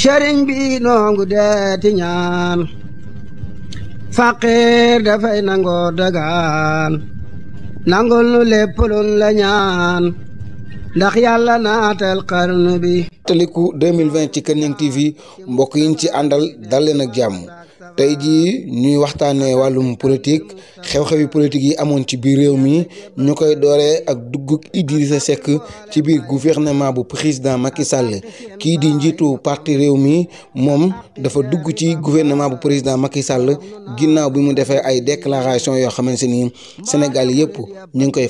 sëriñ bi noongu deeti ñaan faqiir dafay nangoo dagaan nangul nu lépp luñ la ñaan ndax yàlla naatal xarnu bi. taliku 2020 ci Kër Niang TV mbokk yiñ ci àndal dal leen ak jàmm tey jii ñuy waxtaanee wàllum politique xew-xewi politique yi amoon ci biir réew mi ñu koy dooree ak duggug Idrissa Seck ci biir gouvernement bu président Macky Sall kii di njiitu parti réew mi moom dafa dugg ci gouvernement bu président Macky Sall ginnaaw bi mu defee ay déclaration yoo xamante ni Sénégal yëpp ñu ngi koy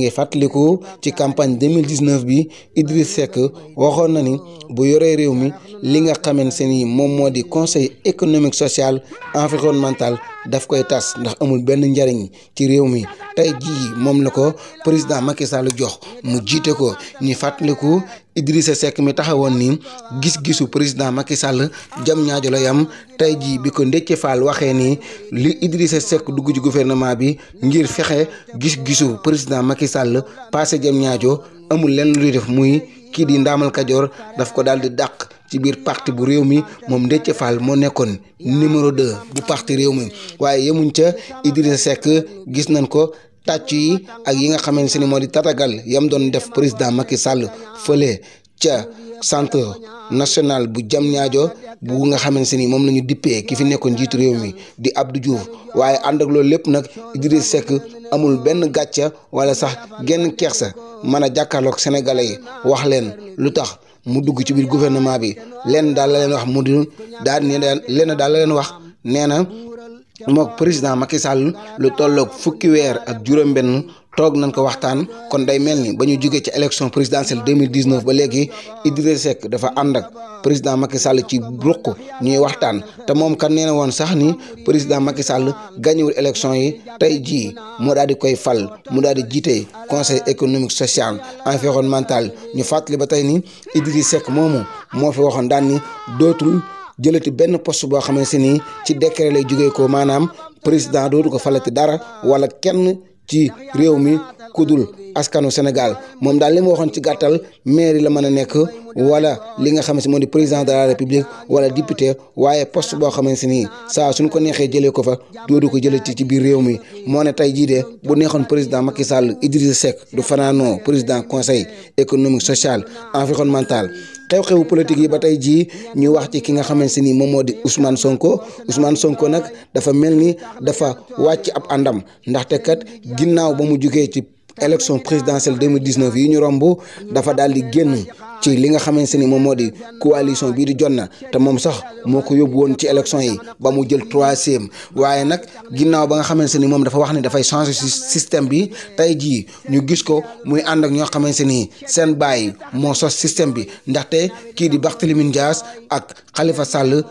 fàttaliku ci campagne 2019 bi Idrissa Seck waxoon na ni bu yoree réew mi li nga xamante ni moom moo di conseil économique social environnemental daf koy tas ndax amul benn njariñ ci réew mi tey jii moom la ko président Macky Sall jox mu jiite ko ñu fàttaliku Idrissa Seck mi taxawoon ni gis-gisu président Macky Sall jam ñaajo la yam tey jii bi ko Déthié Fall waxee ni li Idrissa Seck dugg ci gouvernement bi ngir fexe gis-gisu président Macky Sall passé jam ñaajo amul lenn luy def muy kii di Ndaamal Kajoor daf ko daal di dàq ci biir parti bu réew mi moom Déthié Fall moo nekkoon numéro 2 bu parti réew mi waaye yemuñ ca Idrissa Seck gis nañ ko tàcc yi ak yi nga xamante ni moo di tatagal yam doon def président Macky Sall fële ca centre national bu Diamniadio bu nga xamante ni moom la ñu dippee ki fi nekkoon njiitu réew mi di Abdou Diouf waaye ànd ak loolu lépp nag Idrissa Seck amul benn gàcca wala sax genn kersa mën a jàkkaarloog sénégalais yi wax leen lu tax mu dugg ci biir gouvernement bi lenn daal la leen wax mu di lenn daal la leen wax nee na mook président Macky Sall lu tolloog fukki weer ak juróom-benn toog nañ ko waxtaan kon day mel ni ba ñu jógee ci élection présidentielle 2019 ba léegi Idrissa Seck dafa ànd ak président Macky Sall ci ruq ñuy waxtaan te moom kan nee na woon sax ni président Macky Sall gañewul élection yi tey jii mu daal di koy fal mu daal di jiite conseil économique social environnemental ñu fàttali ba tey ni Idrissa Seck moomu moo fi waxoon daan ni dootul jëlati benn poste boo xamante ni ci décret lay jógee ko maanaam président dootu ko falati dara wala kenn ci réew mi kudul askanu Sénégal moom daal li ma waxoon ci gàttal mairie la mën a nekk wala li nga xamante ni moo di président de la république wala député waaye poste boo xamante ni saa suñ ko neexee jëlee ko fa dootu ko jëlee ci biir réew mi moo ne tey jii de bu neexoon président Macky Sall Idrissa Seck du fanaanoo président conseil économique social environnemental. xew-xewu politique yi ba tey jii ñu wax ci ki nga xamante ni moom moo di Ousmane Sonko nag dafa mel ni dafa wàcc ab àndam ndaxte kat ginnaaw ba mu jugee ci élection présidentielle 2019 yi ñu romb dafa daal di génn ci li nga xamante ni moom moo di coalition bii di Jotna te moom sax moo ko yóbbu woon ci élection yi ba mu jël 3e waaye nag ginnaaw ba nga xamante ni moom dafa wax ni dafay changer système bi tey jii ñu gis ko muy ànd ak ñoo xamante ni seen baay moo sos système bi ndaxte kii di Barthélémy Dias ak Khalifa Sall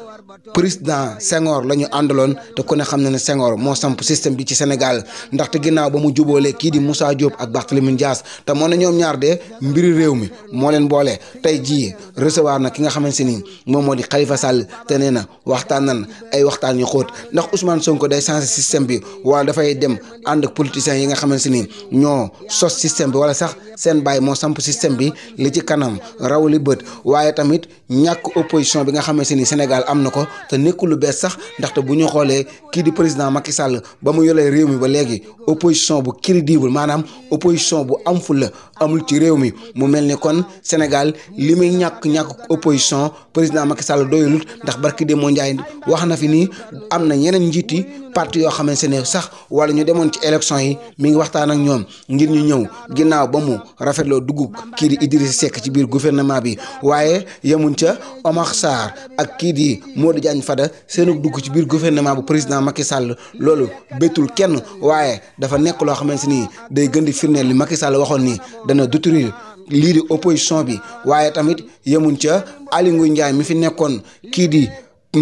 président Senghor la ñu àndaloon te ku ne xam na ne Senghor moo samp système bi ci Sénégal ndaxte ginnaaw ba mu juboolee kii di Moussa Diop ak Barthélémy Dias te moo ne ñoom ñaar de mbiri réew mi moo leen boole tey jii recevoir na ki nga xamante ni moom moo di Khalifa Sall te nee na waxtaan nan ay waxtaan yu xóot ndax Ousmane Sonko day changer système bi wala dafay dem ànd ak politiciens yi nga xamante ni ñoo sos système bi wala sax seen baay moo samp système bi li ci kanam raw li bët waaye tamit ñàkk opposition bi nga xamante ni Sénégal am na ko te nekkul lu bees sax ndaxte bu ñu xoolee kii di président Macky Sall ba mu yolee réew mi ba léegi opposition bu crédible maanaam opposition bu am fulla amul ci réew mi mu mel ni kon Sénégal li muy ñàkk opposition président Macky Sall doyulut ndax barki Demba Ndiaye wax na fi nii am na ñeneen njiiti parti yoo xamante ne sax wala ñu demoon ci élection yi mi ngi waxtaan ak ñoom ngir ñu ñëw ginnaaw ba mu rafetloo dugg kii di Idrissa Seck ci biir gouvernement bi waaye yemuñ ca Omar Sarr ak kii di Modou Diagne Fada seenu dugg ci biir gouvernement bu président Macky Sall loolu bettul kenn waaye dafa nekk loo xamante ni day gën di firndeel li Macky Sall waxoon ni dana détruire lii di opposition bi waaye tamit yemuñ ca Aly Ngouille Ndiaye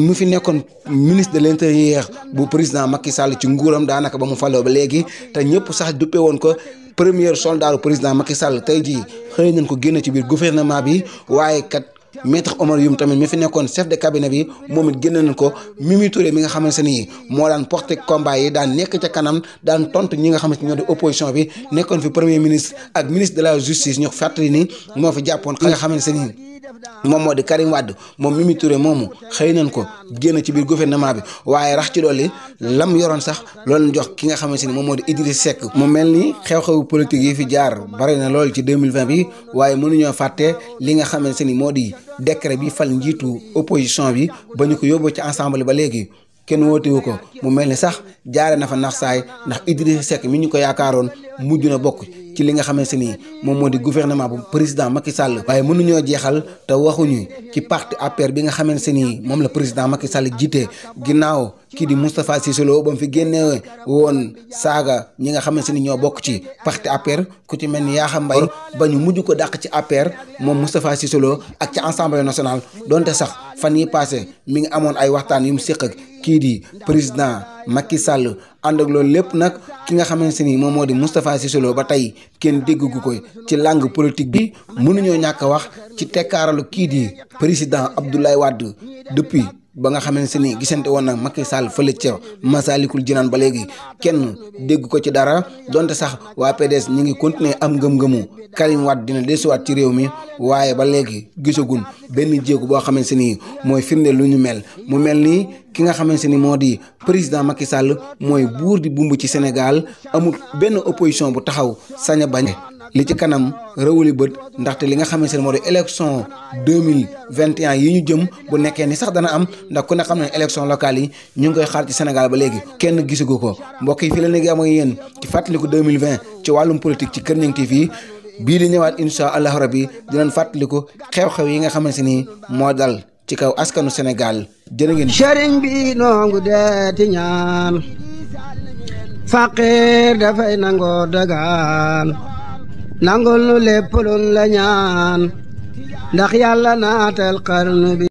mi fi nekkoon ministre de l'intérieur bu président Macky Sall ci nguuram daanaka ba mu faloo ba léegi te ñëpp sax duppe woon ko premier soldat du président Macky Sall tey jii xëy nañ ko génne ci biir gouvernement bi waaye kat maître Oumar Youm tamit mi fi nekkoon chef de cabinet bi moom it génne nañ ko Mimi Touré mi nga xamante ni moo daan porter combat yi daan nekk ca kanam daan tontu ñi nga xamante ni ñoo di opposition bi nekkoon fi premier ministre ak ministre de la justice ñu fàttali ni moo fi jàppoon ka nga xamante ni moom moo di Karim Wade moom Mimi Touré moomu xëy nañ ko génn ci biir gouvernement bi waaye rax ci dolli lam yoroon sax loolu jox ki nga xamante ni moom moo di Idriss Seck. mu mel ni xew-xewu politique yi fi jaar bari na lool ci 2020 bi waaye mënuñoo fàtte li nga xamante ni moo di décret bi fal njiitu opposition bi ba ñu ko yóbbu ci ensemble ba léegi kenn wootewu ko mu mel ni sax jaare na fa nax saay ndax Idriss Seck mi ñu ko yaakaaroon mujj na bokk ci li nga xamante ni moom moo di gouvernement bu président Macky Sall. waaye mënuñoo jeexal te waxuñu ci parti APR bi nga xamante ni moom la président Macky Sall jiite ginnaaw kii di Moustapha Cissé Lo ba mu fi génnee woon saaga ñi nga xamante ni ñoo bokk ci parti APR ku ci mel ni Yakham Mbaye ba ñu mujj ko dàq ci APR moom Moustapha Cissé Lo ak ci Assemblée nationale donte sax fan yi passé mi ngi amoon ay waxtaan yu mu séq ak kii di président Macky Sall. ànd ak loolu lépp nag ki nga xamante ni moom moo di Moustapha Cissé Lo ba tey kenn déggu ko ci langue politique bi mënuñoo ñàkk a wax ci tekkaaralu kii di président Abdoulaye Wade depuis ba nga xamante ni gisante woon nag Macky Sall fële ca Massalikul Jinaan ba léegi kenn dégg ko ci dara donte sax waa PDS ñi ngi continuer am ngëm-ngëmu Karim Wade dina desuwaat ci réew mi waaye ba léegi gisagun benn jéego boo xamante ni mooy firnde lu ñu mel mu mel ni ki nga xamante ni moo di président Macky Sall mooy buur di bumb ci Sénégal amul benn opposition bu taxaw sañ a bañ li ci kanam rëwuli bët ndaxte li nga xamante ne moo di élection 2021 yi ñu jëm bu nekkee ni sax dana am ndax ku ne xam ne élection locale yi ñu ngi koy xaar ci Sénégal ba léegi kenn gisagu ko mbokk yi fii la léegi am ak yéen ci fàttaliku 2020 ci wàllum politique ci Kër Ñang TV bii di ñëwaat incha allahu rabbi dinañ fàttaliku xew-xew yi nga xamante ni moo dal ci kaw askanu Sénégal jërë ngeen. sëriñ bi noongu deeti ñaan faqir dafay nangoo dagaan nangul nu lépp luñ la ñaan ndax yàlla naatal xarnu bi